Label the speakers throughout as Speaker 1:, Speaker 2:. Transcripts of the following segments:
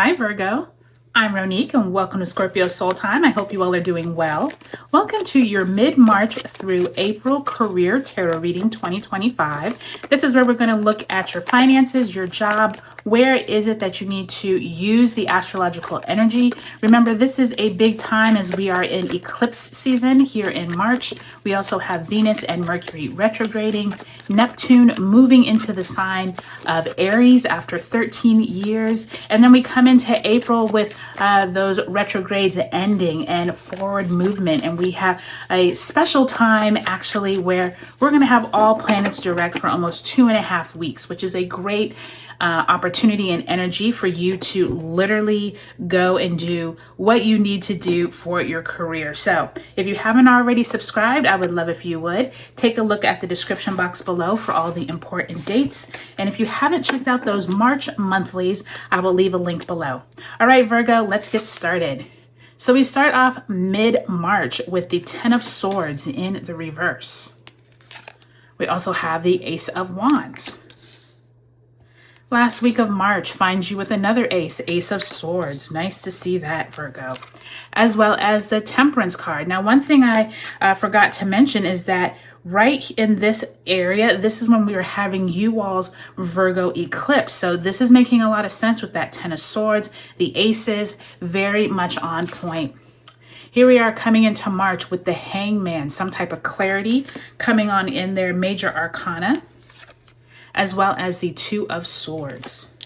Speaker 1: Hi Virgo, I'm Ronique and welcome to Scorpio Soul Time. I hope you all are doing well. Welcome to your mid-March through April career tarot reading 2025. This is where we're going to look at your finances, your job. Where is it that you need to use the astrological energy? Remember, this is a big time as we are in eclipse season here in March. We also have Venus and Mercury retrograding, Neptune moving into the sign of Aries after 13 years. And then we come into April with those retrogrades ending and forward movement. And we have a special time actually where we're going to have all planets direct for almost 2.5 weeks, which is a great opportunity and energy for you to literally go and do what you need to do for your career. So if you haven't already subscribed, I would love if you would take a look at the description box below for all the important dates. And if you haven't checked out those March monthlies, I will leave a link below. All right, Virgo, let's get started. So we start off mid-March with the Ten of Swords in the reverse. We also have the Ace of Wands. Last week of March finds you with another ace, Ace of Swords. Nice to see that, Virgo. As well as the Temperance card. Now, one thing I forgot to mention is that right in this area, this is when we were having you all's Virgo eclipse. So this is making a lot of sense with that Ten of Swords. The aces, very much on point. Here we are coming into March with the Hangman, some type of clarity coming on in their major arcana, as well as the Two of Swords.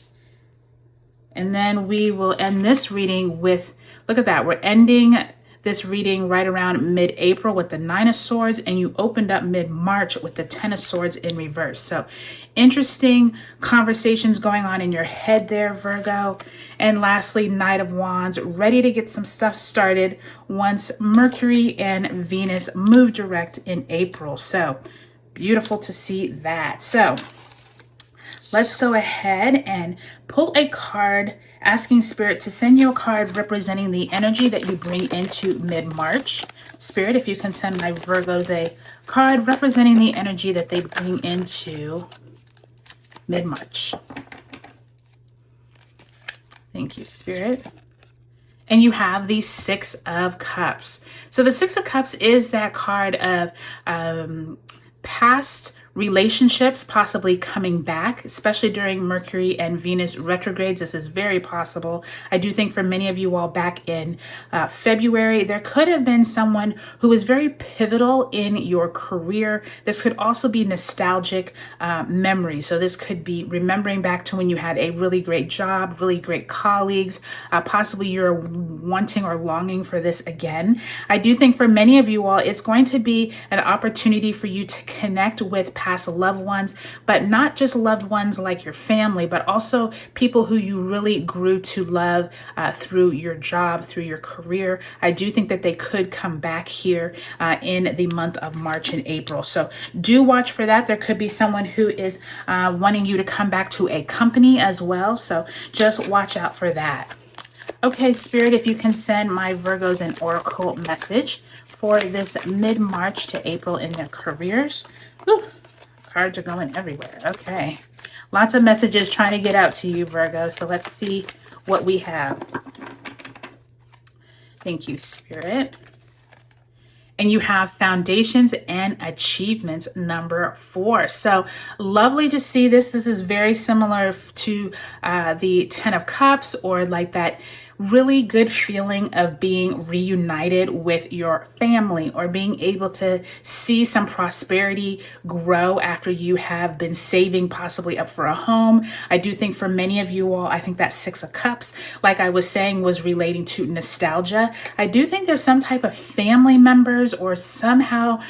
Speaker 1: And then we will end this reading with, look at that, we're ending this reading right around mid-April with the Nine of Swords, and you opened up mid-March with the Ten of Swords in reverse. So interesting conversations going on in your head there, Virgo. And lastly, Knight of Wands, ready to get some stuff started once Mercury and Venus move direct in April. So beautiful to see that. So let's go ahead and pull a card, asking Spirit to send you a card representing the energy that you bring into mid-March. Spirit, if you can send my Virgos a card representing the energy that they bring into mid-March. Thank you, Spirit. And you have the Six of Cups. So the Six of Cups is that card of past relationships possibly coming back, especially during Mercury and Venus retrogrades. This is very possible. I do think for many of you all back in February, there could have been someone who was very pivotal in your career. This could also be nostalgic memory. So this could be remembering back to when you had a really great job, really great colleagues. Possibly you're wanting or longing for this again. I do think for many of you all, it's going to be an opportunity for you to connect with past loved ones, but not just loved ones like your family, but also people who you really grew to love through your job, through your career. I do think that they could come back here in the month of March and April. So do watch for that. There could be someone who is wanting you to come back to a company as well. So just watch out for that. Okay, Spirit, if you can send my Virgos an oracle message for this mid-March to April in their careers. Ooh, cards are going everywhere. Okay. Lots of messages trying to get out to you, Virgo. So let's see what we have. Thank you, Spirit. And you have foundations and achievements, number 4. So lovely to see this. This is very similar to the Ten of Cups, or like that really good feeling of being reunited with your family, or being able to see some prosperity grow after you have been saving possibly up for a home. I do think for many of you all, I think that Six of Cups, like I was saying, was relating to nostalgia. I do think there's some type of family members or somehow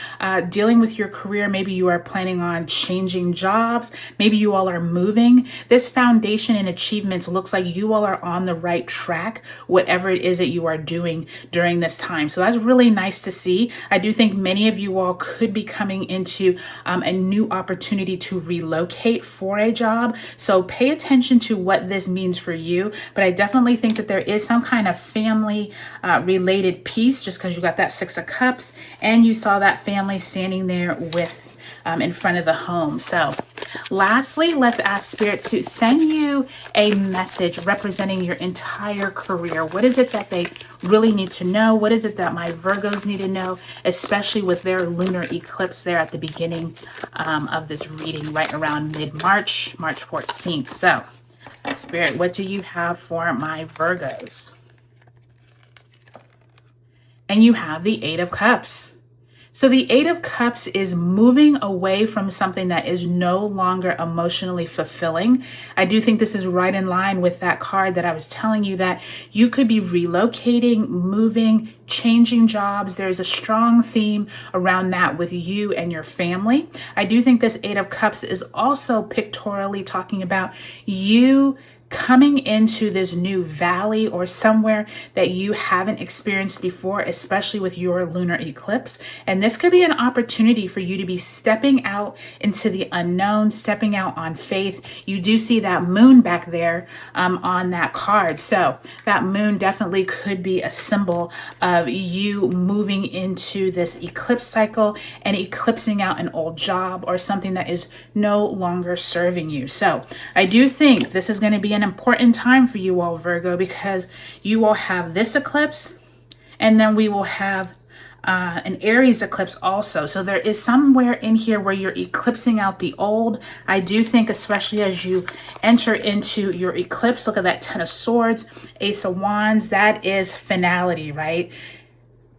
Speaker 1: dealing with your career. Maybe you are planning on changing jobs. Maybe you all are moving. This foundation and achievements looks like you all are on the right track, whatever it is that you are doing during this time. So that's really nice to see. I do think many of you all could be coming into a new opportunity to relocate for a job. So pay attention to what this means for you. But I definitely think that there is some kind of family related piece, just because you got that Six of Cups and you saw that family standing there with in front of the home. So Lastly, let's ask Spirit to send you a message representing your entire career. What is it that they really need to know? What is it that my Virgos need to know, especially with their lunar eclipse there at the beginning of this reading, right around mid-March, March 14th. So, Spirit, what do you have for my Virgos? And you have the Eight of Cups. So the Eight of Cups is moving away from something that is no longer emotionally fulfilling. I do think this is right in line with that card that I was telling you, that you could be relocating, moving, changing jobs. There's a strong theme around that with you and your family. I do think this Eight of Cups is also pictorially talking about you coming into this new valley or somewhere that you haven't experienced before, especially with your lunar eclipse. And this could be an opportunity for you to be stepping out into the unknown, stepping out on faith. You do see that moon back there on that card. So that moon definitely could be a symbol of you moving into this eclipse cycle and eclipsing out an old job or something that is no longer serving you. So I do think this is going to be an important time for you all, Virgo, because you will have this eclipse and then we will have an Aries eclipse also. So there is somewhere in here where you're eclipsing out the old. I do think, especially as you enter into your eclipse, look at that Ten of Swords, Ace of Wands, that is finality, right?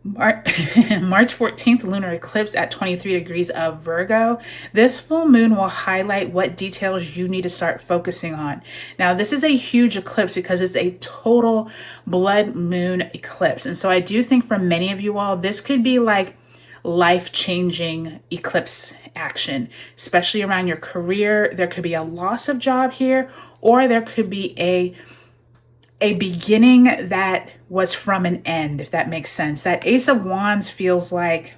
Speaker 1: March 14th lunar eclipse at 23 degrees of Virgo. This full moon will highlight what details you need to start focusing on. Now, this is a huge eclipse because it's a total blood moon eclipse. And so I do think for many of you all, this could be like life-changing eclipse action, especially around your career. There could be a loss of job here, or there could be a beginning that was from an end, if that makes sense. That Ace of Wands feels like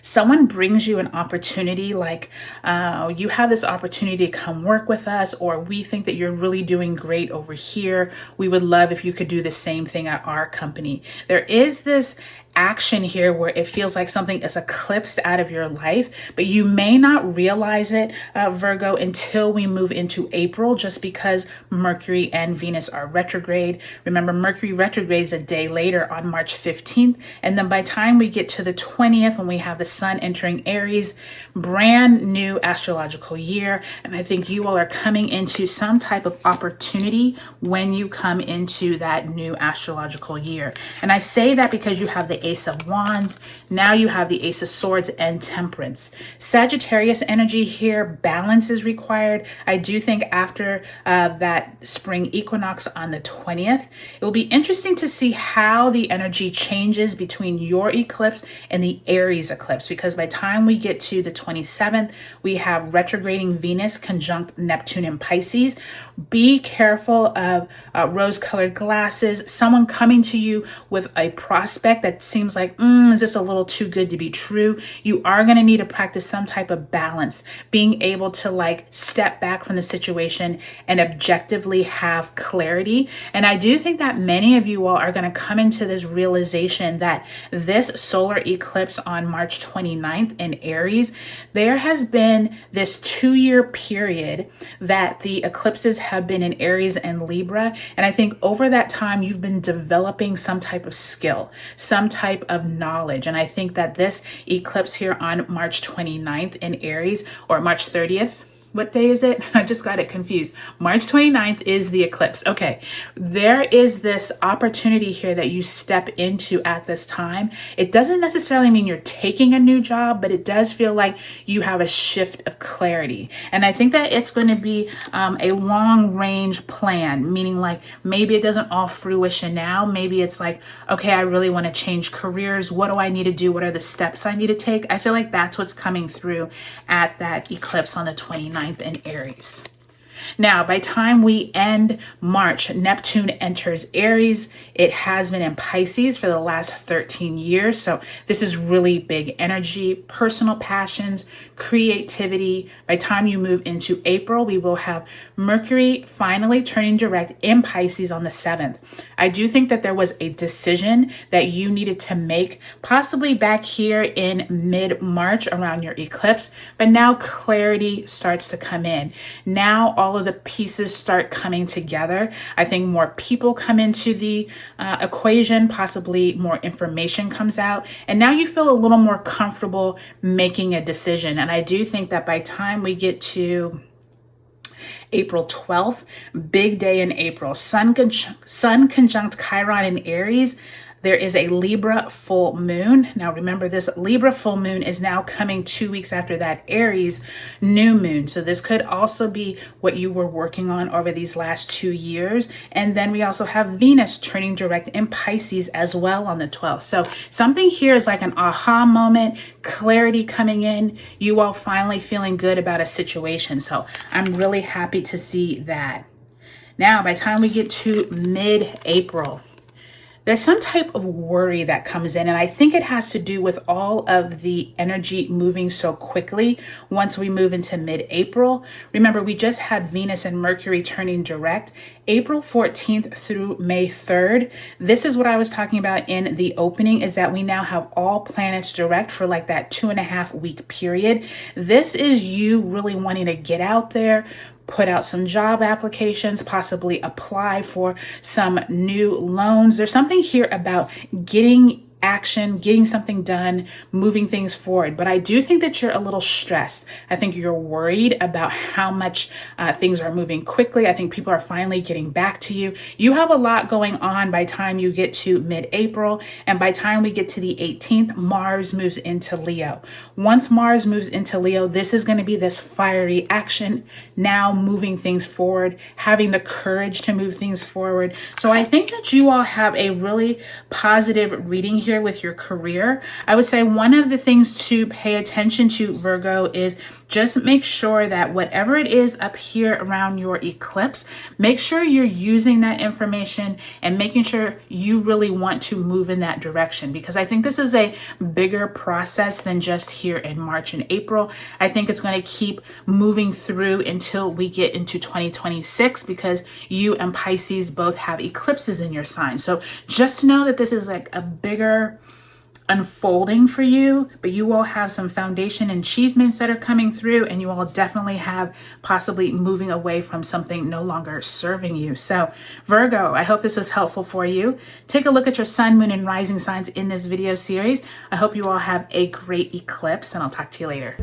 Speaker 1: someone brings you an opportunity, like you have this opportunity to come work with us, or we think that you're really doing great over here. We would love if you could do the same thing at our company. There is this action here where it feels like something is eclipsed out of your life, but you may not realize it, Virgo, until we move into April, just because Mercury and Venus are retrograde. Remember, Mercury retrograde is a day later on March 15th. And then by the time we get to the 20th, when we have the sun entering Aries, brand new astrological year. And I think you all are coming into some type of opportunity when you come into that new astrological year. And I say that because you have the Ace of Wands. Now you have the Ace of Swords and Temperance. Sagittarius energy here, balance is required. I do think after that spring equinox on the 20th, it will be interesting to see how the energy changes between your eclipse and the Aries eclipse, because by the time we get to the 27th, we have retrograding Venus conjunct Neptune in Pisces. Be careful of rose-colored glasses, someone coming to you with a prospect that seems like, is this a little too good to be true? You are going to need to practice some type of balance, being able to like step back from the situation and objectively have clarity. And I do think that many of you all are going to come into this realization that this solar eclipse on March 29th in Aries, there has been this 2-year period that the eclipses have been in Aries and Libra. And I think over that time, you've been developing some type of skill, some type of knowledge. And I think that this eclipse here on March 29th in Aries, or March 30th, what day is it? I just got it confused. March 29th is the eclipse. Okay, there is this opportunity here that you step into at this time. It doesn't necessarily mean you're taking a new job, but it does feel like you have a shift of clarity. And I think that it's going to be a long range plan, meaning like maybe it doesn't all fruition now. Maybe it's like, okay, I really want to change careers. What do I need to do? What are the steps I need to take? I feel like that's what's coming through at that eclipse on the 29th in Aries. Now, by time we end March, Neptune enters Aries. It has been in Pisces for the last 13 years. So this is really big energy, personal passions, creativity. By time you move into April, we will have Mercury finally turning direct in Pisces on the 7th. I do think that there was a decision that you needed to make, possibly back here in mid-March around your eclipse, but now clarity starts to come in. Now all of the pieces start coming together. I think more people come into the equation, possibly more information comes out, and now you feel a little more comfortable making a decision. And I do think that by time we get to April 12th, big day in April, Sun conjunct Chiron in Aries. There is a Libra full moon. Now remember, this Libra full moon is now coming 2 weeks after that Aries new moon. So this could also be what you were working on over these last 2 years. And then we also have Venus turning direct in Pisces as well on the 12th. So something here is like an aha moment, clarity coming in, you all finally feeling good about a situation. So I'm really happy to see that. Now, by the time we get to mid-April, there's some type of worry that comes in, and I think it has to do with all of the energy moving so quickly once we move into mid-April. Remember, we just had Venus and Mercury turning direct April 14th through May 3rd. This is what I was talking about in the opening, is that we now have all planets direct for like that 2.5 week period. This is you really wanting to get out there, put out some job applications, possibly apply for some new loans. There's something here about getting action, getting something done, moving things forward. But I do think that you're a little stressed. I think you're worried about how much things are moving quickly. I think people are finally getting back to you. You have a lot going on by time you get to mid-April. And by time we get to the 18th, Mars moves into Leo. Once Mars moves into Leo, this is going to be this fiery action, now moving things forward, having the courage to move things forward. So I think that you all have a really positive reading here with your career. I would say one of the things to pay attention to, Virgo, is just make sure that whatever it is up here around your eclipse, make sure you're using that information and making sure you really want to move in that direction, because I think this is a bigger process than just here in March and April. I think it's going to keep moving through until we get into 2026, because you and Pisces both have eclipses in your sign. So just know that this is like a bigger unfolding for you, but you all have some foundation achievements that are coming through, and you all definitely have possibly moving away from something no longer serving you. So Virgo, I hope this was helpful for you. Take a look at your sun, moon, and rising signs in this video series. I hope you all have a great eclipse, and I'll talk to you later.